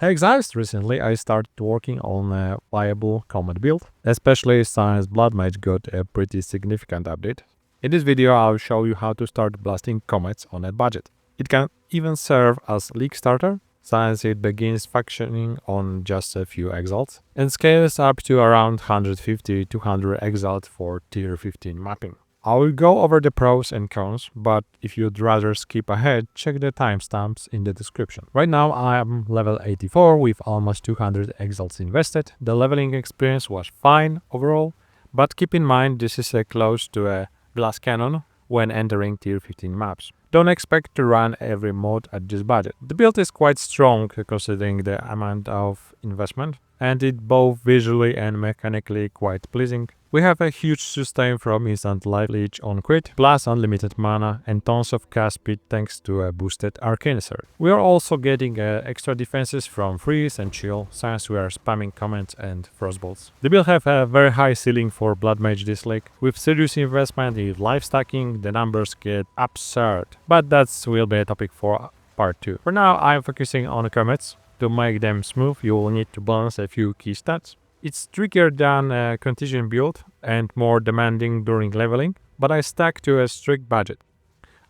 Hey guys, recently I started working on a viable Comet build, especially since Blood Mage got a pretty significant update. In this video I'll show you how to start blasting comets on a budget. It can even serve as league starter, since it begins functioning on just a few exiles, and scales up to around 150-200 exiles for tier 15 mapping. I will go over the pros and cons, but if you'd rather skip ahead, check the timestamps in the description. Right now I am level 84 with almost 200 exiles invested. The leveling experience was fine overall, but keep in mind this is close to a blast cannon when entering tier 15 maps. Don't expect to run every mod at this budget. The build is quite strong considering the amount of investment, and it both visually and mechanically quite pleasing. We have a huge sustain from instant life leech on crit, plus unlimited mana and tons of cast speed thanks to a boosted arcane surge. We are also getting extra defenses from freeze and chill since we are spamming comets and frostbolts. The build have a very high ceiling for Blood Mage this league. With serious investment in life stacking, the numbers get absurd, but that will be a topic for part 2. For now I am focusing on comets. To make them smooth, you will need to balance a few key stats. It's trickier than a contingent build and more demanding during leveling, but I stuck to a strict budget.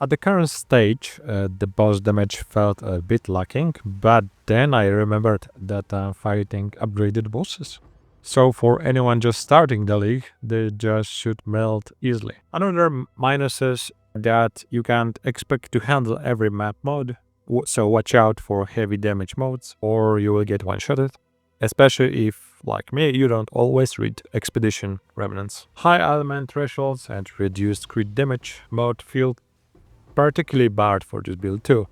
At the current stage, the boss damage felt a bit lacking, but then I remembered that I'm fighting upgraded bosses. So for anyone just starting the league, they just should melt easily. Another minuses that you can't expect to handle every map mode, so watch out for heavy damage modes or you will get one-shotted. Especially if, like me, you don't always read Expedition Remnants. High element thresholds and reduced crit damage mode feel particularly bad for this build too.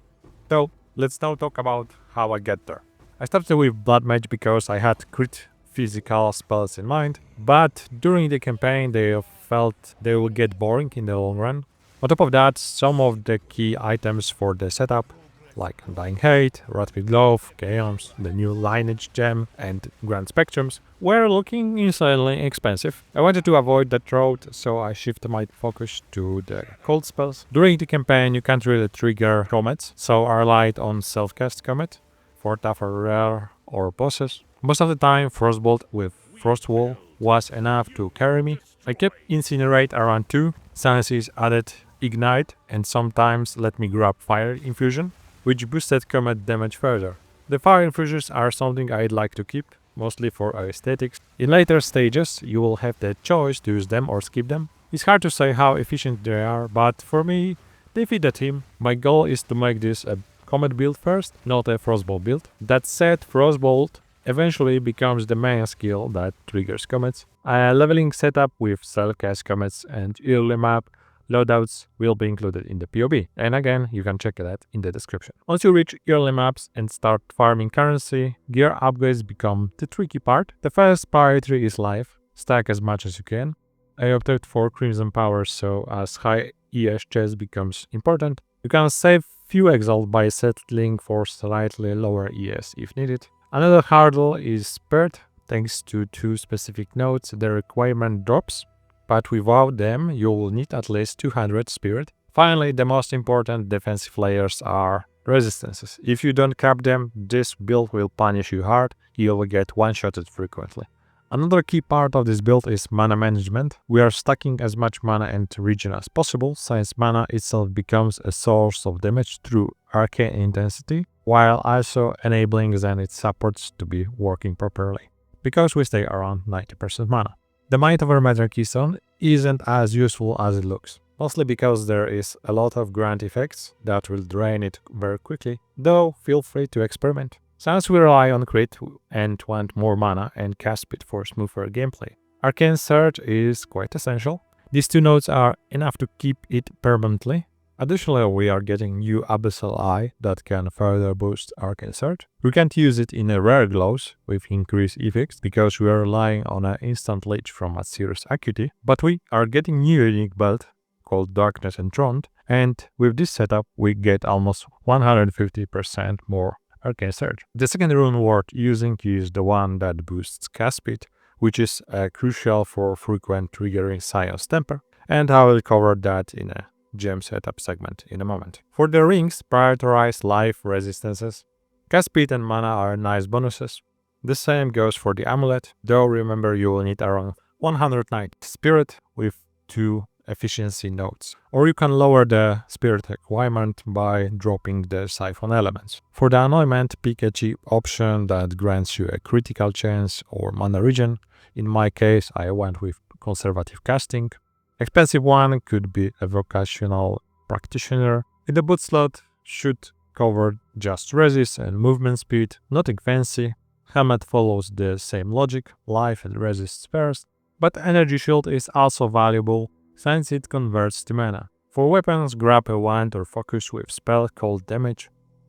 So let's now talk about how I get there. I started with Blood Mage because I had crit physical spells in mind, but during the campaign they felt they will get boring in the long run. On top of that, some of the key items for the setup, like Undying Hate, Rapid Glove, Chaos, the new Lineage Gem, and Grand Spectrums, were looking insanely expensive. I wanted to avoid that road, so I shifted my focus to the cold spells. During the campaign, you can't really trigger comets, so I relied on self-cast comet for tougher rare or bosses. Most of the time, Frostbolt with Frostwall was enough to carry me. I kept Incinerate around 2, since it added Ignite and sometimes let me grab Fire Infusion, which boosted comet damage further. The fire infusions are something I'd like to keep, mostly for aesthetics. In later stages, you will have the choice to use them or skip them. It's hard to say how efficient they are, but for me, they fit the team. My goal is to make this a comet build first, not a frostbolt build. That said, frostbolt eventually becomes the main skill that triggers comets. A leveling setup with self-cast comets and early map loadouts will be included in the POB, and again, you can check that in the description. Once you reach early maps and start farming currency, gear upgrades become the tricky part. The first priority is life, stack as much as you can. I opted for Crimson Power, so as high ES chest becomes important, you can save few exiles by settling for slightly lower ES if needed. Another hurdle is Spirit. Thanks to 2 specific nodes, the requirement drops, but without them, you will need at least 200 spirit. Finally, the most important defensive layers are resistances. If you don't cap them, this build will punish you hard, you will get one-shotted frequently. Another key part of this build is mana management. We are stacking as much mana and regen as possible, since mana itself becomes a source of damage through arcane intensity, while also enabling Zenith supports to be working properly, because we stay around 90% mana. The Might over Matter keystone isn't as useful as it looks, mostly because there is a lot of grand effects that will drain it very quickly, though feel free to experiment. Since we rely on crit and want more mana and cast speed for smoother gameplay, Arcane Surge is quite essential. These 2 nodes are enough to keep it permanently. Additionally, we are getting new Abyssal Eye that can further boost Arcane Surge. We can't use it in a rare glows with increased effects because we are relying on an instant leech from a serious Acuity, but we are getting new unique build called Darkness Enthroned, and with this setup we get almost 150% more Arcane Surge. The second rune worth using is the one that boosts cast speed, which is crucial for frequent triggering Scion's Temper, and I will cover that in a gem setup segment in a moment. For the rings, prioritize life resistances. Cast speed and mana are nice bonuses. The same goes for the amulet, though remember you will need around 190 spirit with 2 efficiency nodes. Or you can lower the spirit requirement by dropping the siphon elements. For the anointment, pick a cheap option that grants you a critical chance or mana regen. In my case, I went with conservative casting. Expensive one could be a vocational practitioner. In the boot slot should cover just resist and movement speed, nothing fancy. Helmet follows the same logic, life and resist first, but energy shield is also valuable since it converts to mana. For weapons, grab a wand or focus with spell called damage,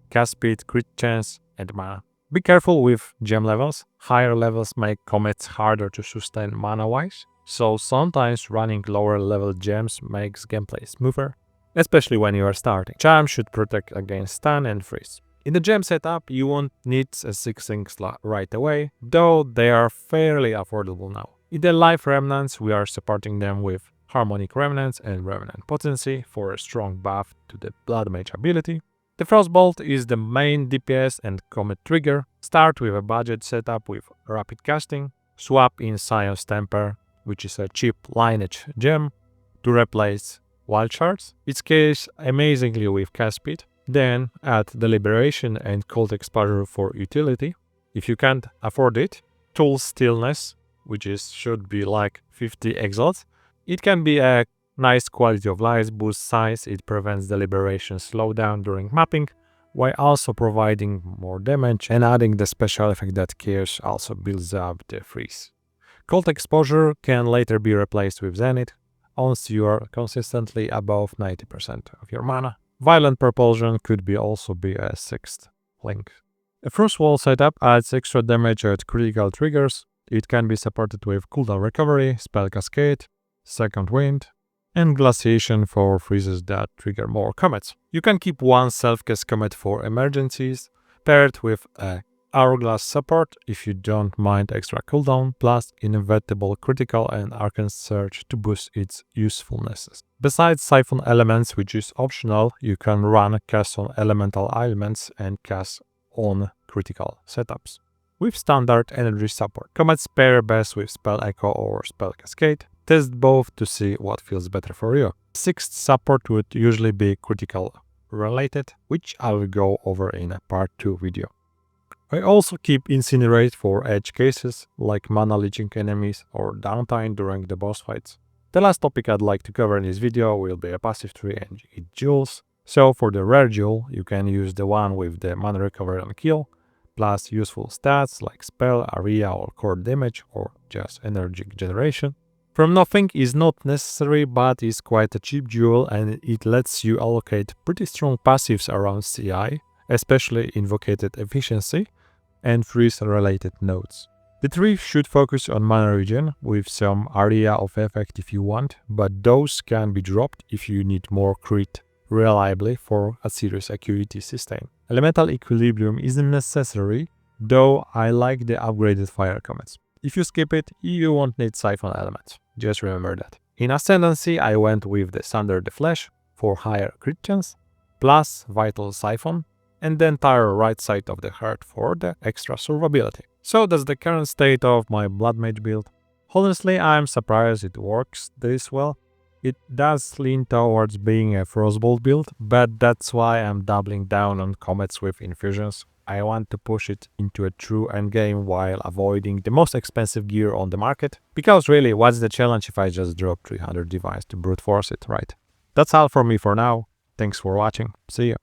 cast speed, crit chance, and mana. Be careful with gem levels. Higher levels make comets harder to sustain mana-wise, so sometimes running lower level gems makes gameplay smoother, especially when you are starting. Charm should protect against stun and freeze. In the gem setup, you won't need a 6-ink slot right away, though they are fairly affordable now. In the life remnants, we are supporting them with harmonic remnants and remnant potency for a strong buff to the Blood Mage ability. The Frostbolt is the main DPS and comet trigger. Start with a budget setup with rapid casting, swap in Scion's Temper, which is a cheap lineage gem, to replace wild shards. It scales amazingly with cast speed. Then add Deliberation and Cold Exposure for utility. If you can't afford it, Tool Stillness, which should be like 50 exalt. It can be a nice quality of life, boost size, it prevents Deliberation slowdown during mapping, while also providing more damage and adding the special effect that Chaos also builds up the freeze. Cold Exposure can later be replaced with Zenith, once you are consistently above 90% of your mana. Violent Propulsion could also be a 6th link. A Frost Wall setup adds extra damage at critical triggers. It can be supported with cooldown recovery, spell cascade, second wind, and glaciation for freezes that trigger more comets. You can keep one self-cast comet for emergencies, paired with a Hourglass support if you don't mind extra cooldown, plus inevitable critical and arcane surge to boost its usefulnesses. Besides siphon elements, which is optional, you can run cast on elemental elements and cast on critical setups. With standard energy support, comets pair best with spell echo or spell cascade. Test both to see what feels better for you. Sixth support would usually be critical related, which I will go over in a part 2 video. I also keep Incinerate for edge cases, like mana leeching enemies or downtime during the boss fights. The last topic I'd like to cover in this video will be a passive tree and its jewels. So for the rare jewel, you can use the one with the mana recovery on kill, plus useful stats like spell, area or core damage, or just energy generation. From nothing is not necessary, but is quite a cheap jewel and it lets you allocate pretty strong passives around CI, especially invocated efficiency and freeze-related nodes. The tree should focus on mana regen with some area of effect if you want, but those can be dropped if you need more crit reliably for a serious acuity sustain. Elemental equilibrium isn't necessary, though I like the upgraded fire comets. If you skip it, you won't need siphon elements, just remember that. In Ascendancy, I went with the Sunder the Flesh for higher crit chance, plus Vital Siphon, and the entire right side of the heart for the extra survivability. So that's the current state of my Blood Mage build. Honestly, I'm surprised it works this well. It does lean towards being a Frostbolt build, but that's why I'm doubling down on comets with infusions. I want to push it into a true endgame while avoiding the most expensive gear on the market. Because really, what's the challenge if I just drop 300 device to brute force it, right? That's all from me for now. Thanks for watching. See ya.